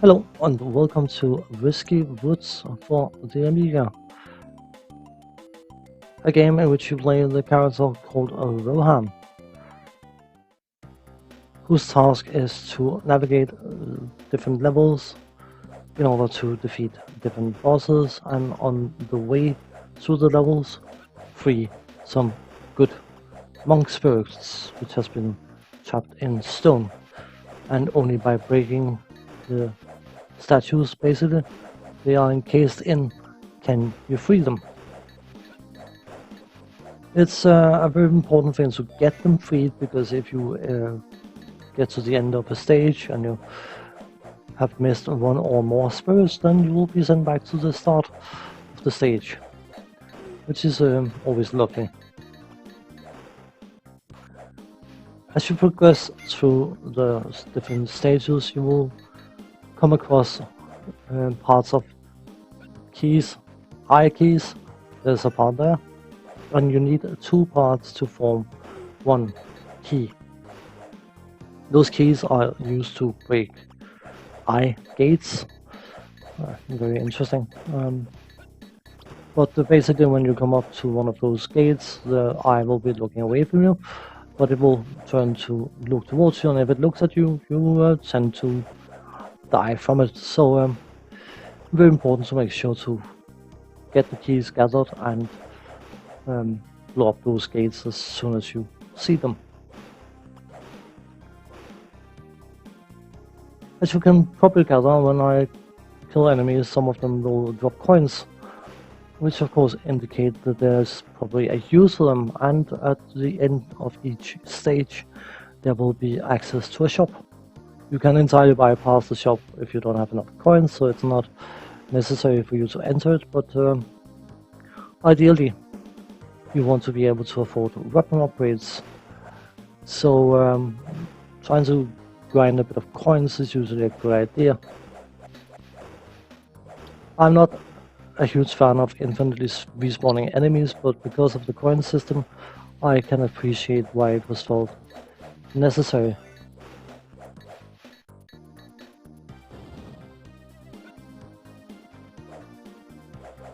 Hello and welcome to Risky Woods for the Amiga, a game in which you play the character called Rohan, whose task is to navigate different levels in order to defeat different bosses, and on the way through the levels free some good monk spirits which has been trapped in stone, and only by breaking the statues basically they are encased in can you free them. It's a very important thing to get them freed, because if you get to the end of a stage and you have missed one or more spirits, then you will be sent back to the start of the stage, which is always lovely. As you progress through the different stages, you will come across parts of keys, high keys. There's a part there, and you need two parts to form one key. Those keys are used to break eye gates. Very interesting. But basically, when you come up to one of those gates, the eye will be looking away from you, but it will turn to look towards you, and if it looks at you, you tend to die from it. So very important to make sure to get the keys gathered and blow up those gates as soon as you see them. As you can probably gather, when I kill enemies, some of them will drop coins, which of course indicate that there's probably a use for them, and at the end of each stage there will be access to a shop. You can entirely bypass the shop if you don't have enough coins, so it's not necessary for you to enter it, but ideally you want to be able to afford weapon upgrades, so trying to grind a bit of coins is usually a good idea. I'm not a huge fan of infinitely respawning enemies, but because of the coin system I can appreciate why it was felt necessary.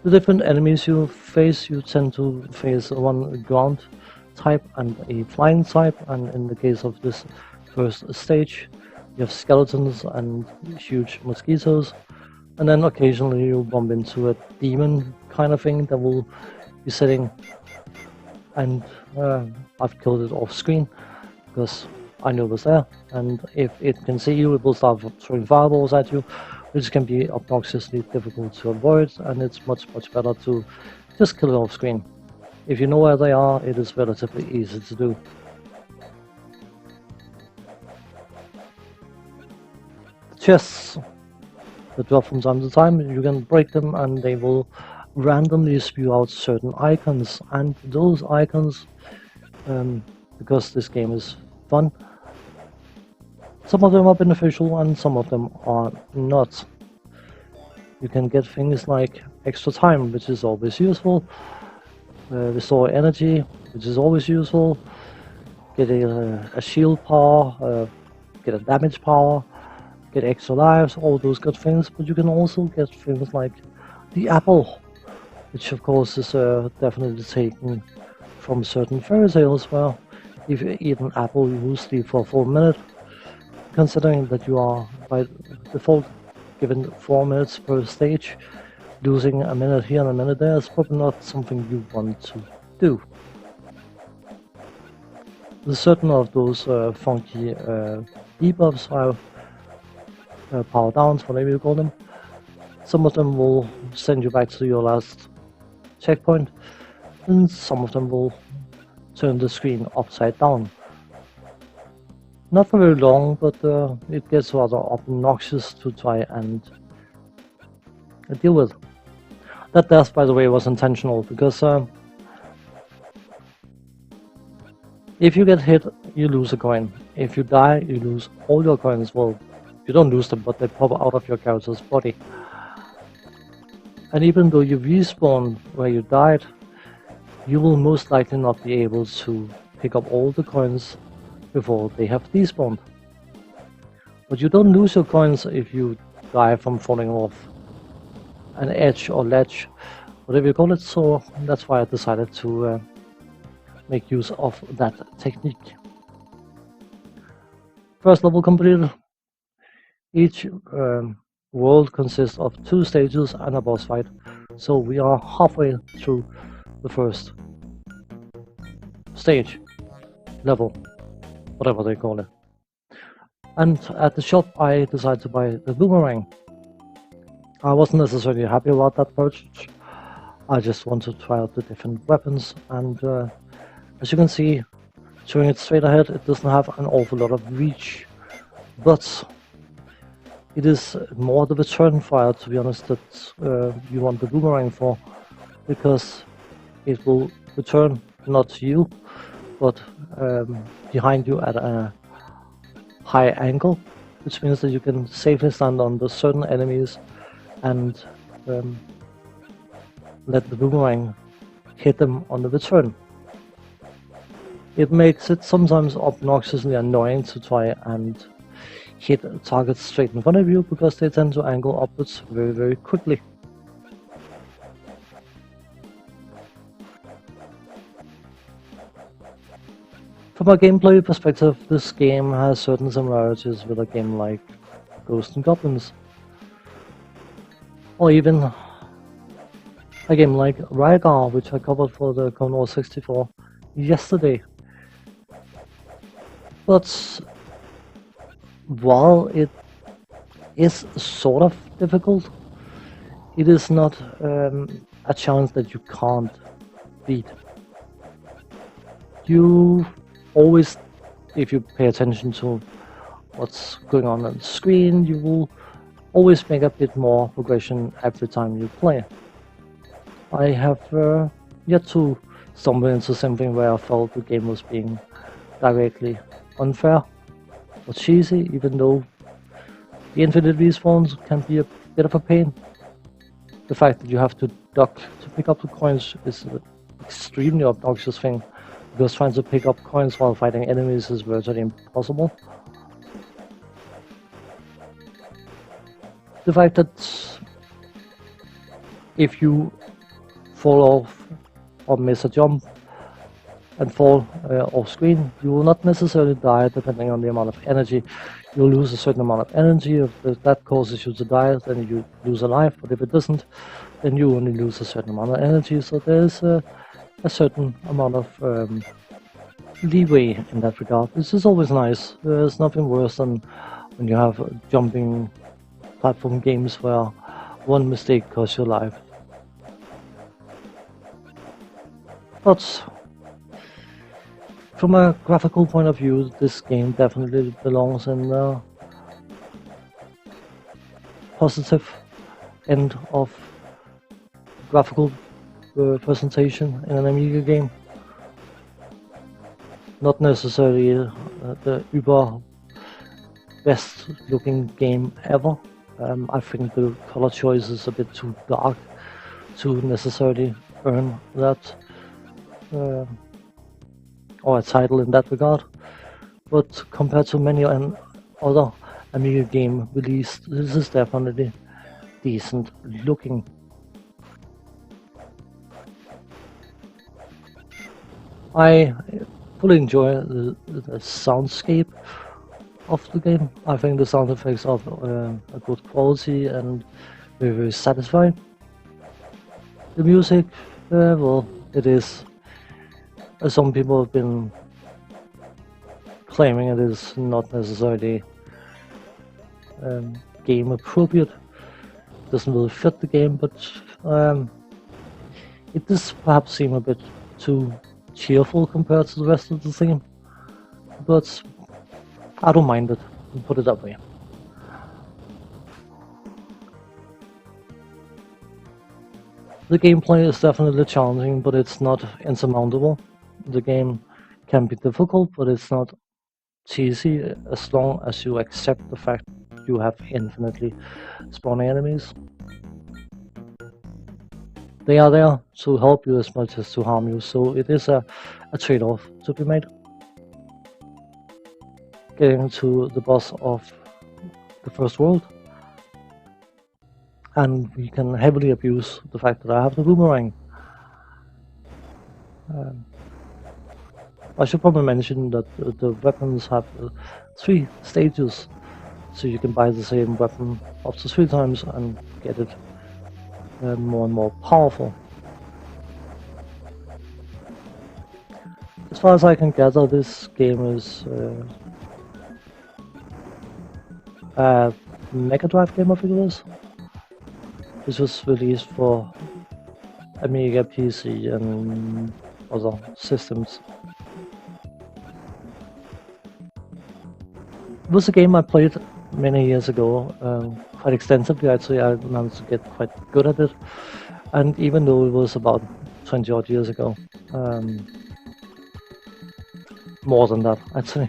The different enemies you tend to face one ground type and a flying type, and in the case of this first stage you have skeletons and huge mosquitoes, and then occasionally you bump into a demon kind of thing that will be sitting, and I've killed it off screen because I know it was there, and if it can see you it will start throwing fireballs at you, which can be obnoxiously difficult to avoid, and it's much better to just kill it off screen. If you know where they are, it is relatively easy to do. Chests that drop from time to time, you can break them and they will randomly spew out certain icons, and those icons, because this game is fun, some of them are beneficial and some of them are not. You can get things like extra time, which is always useful, restore energy, which is always useful, get a shield power, get a damage power, get extra lives, all those good things. But you can also get things like the apple, which of course is definitely taken from certain fairy tales, where if you eat an apple you will sleep for a full minute. Considering that you are by default given 4 minutes per stage, losing a minute here and a minute there is probably not something you want to do. There's certain of those funky debuffs, power downs, whatever you call them. Some of them will send you back to your last checkpoint, and some of them will turn the screen upside down. Not for very long, but it gets rather obnoxious to try and deal with. That death, by the way, was intentional, because if you get hit, you lose a coin. If you die, you lose all your coins. Well, you don't lose them, but they pop out of your character's body. And even though you respawn where you died, you will most likely not be able to pick up all the coins before they have despawned. But you don't lose your coins if you guy from falling off an edge or ledge, whatever you call it. So that's why I decided to make use of that technique. First level completed. Each world consists of 2 stages and a boss fight, so we are halfway through the first stage, level, whatever they call it. And at the shop I decided to buy the boomerang. I wasn't necessarily happy about that purchase. I just wanted to try out the different weapons, and as you can see, showing it straight ahead, it doesn't have an awful lot of reach, but it is more the return fire, to be honest, that you want the boomerang for, because it will return not to you, but behind you at a high angle, which means that you can safely stand on the certain enemies and let the boomerang hit them on the return. It makes it sometimes obnoxiously annoying to try and hit targets straight in front of you, because they tend to angle upwards very, very quickly. From a gameplay perspective, this game has certain similarities with a game like Ghosts and Goblins, or even a game like Rygar, which I covered for the Commodore 64 yesterday. But while it is sort of difficult, it is not a challenge that you can't beat. You always, if you pay attention to what's going on the screen, you will always make a bit more progression every time you play. I have yet to stumble into something where I felt the game was being directly unfair or cheesy, even though the infinite respawns can be a bit of a pain. The fact that you have to duck to pick up the coins is an extremely obnoxious thing, because trying to pick up coins while fighting enemies is virtually impossible. The fact that if you fall off or miss a jump and fall off screen, you will not necessarily die depending on the amount of energy. You'll lose a certain amount of energy. If that causes you to die, then you lose a life, but if it doesn't, then you only lose a certain amount of energy. So there's a certain amount of leeway in that regard. This is always nice. There's nothing worse than when you have jumping platform games where one mistake costs your life. But from a graphical point of view, this game definitely belongs in the positive end of graphical presentation in an Amiga game. Not necessarily the uber best looking game ever. I think the color choice is a bit too dark to necessarily earn that or a title in that regard, but compared to many other Amiga game released, this is definitely decent looking. I fully enjoy the soundscape of the game. I think the sound effects are a good quality and very, very satisfying. The music, well, it is, as some people have been claiming, it is not necessarily game appropriate. It doesn't really fit the game, but it does perhaps seem a bit too cheerful compared to the rest of the theme. But I don't mind it, put it that way. The gameplay is definitely challenging, but it's not insurmountable. The game can be difficult, but it's not cheesy as long as you accept the fact you have infinitely spawning enemies. They are there to help you as much as to harm you, so it is a trade-off to be made. Getting to the boss of the first world, and we can heavily abuse the fact that I have the boomerang. I should probably mention that the weapons have 3 stages, so you can buy the same weapon up to 3 times and get it more and more powerful. As far as I can gather, this game is a Mega Drive game, I think it is. This was released for Amiga, PC, and other systems. It was a game I played many years ago, quite extensively. Actually, I managed to get quite good at it, and even though it was about 20 odd years ago, more than that actually.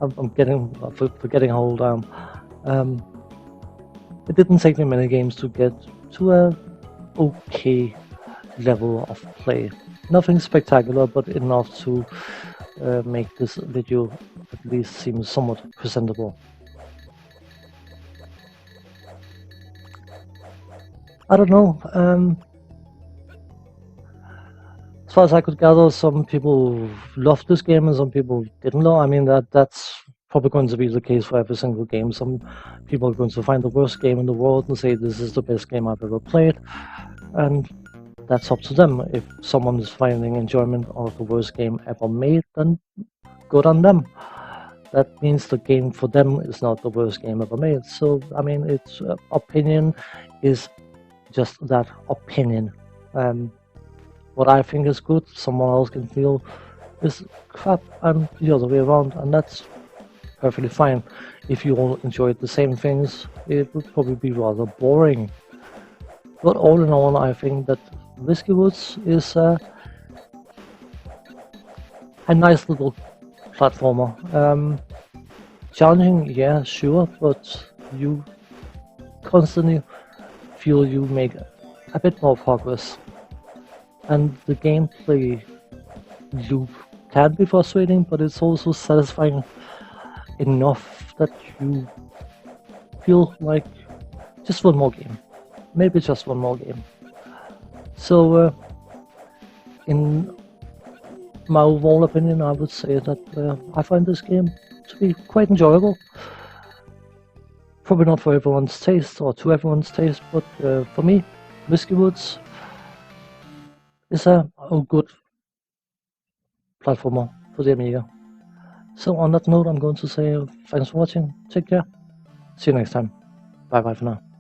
I'm forgetting how old I am. It didn't take me many games to get to a okay level of play. Nothing spectacular, but enough to make this video at least seem somewhat presentable. I don't know. As far as I could gather, some people loved this game and some people didn't know. I mean, that's probably going to be the case for every single game. Some people are going to find the worst game in the world and say this is the best game I've ever played, and that's up to them. If someone is finding enjoyment out of the worst game ever made, then good on them. That means the game for them is not the worst game ever made. So, I mean, its opinion is just that, opinion. What I think is good, someone else can feel is crap, and the other way around, and that's perfectly fine. If you all enjoyed the same things, it would probably be rather boring. But all in all, I think that Whiskey Woods is a nice little platformer. Challenging, yeah, sure, but you constantly feel you make a bit more progress. And the gameplay loop can be frustrating, but it's also satisfying enough that you feel like just one more game. Maybe just one more game. So, in my overall opinion, I would say that I find this game to be quite enjoyable. Probably not for everyone's taste or to everyone's taste, but for me, Whiskey Woods is a good platformer for the Amiga. So on that note, I'm going to say thanks for watching, take care, see you next time, bye bye for now.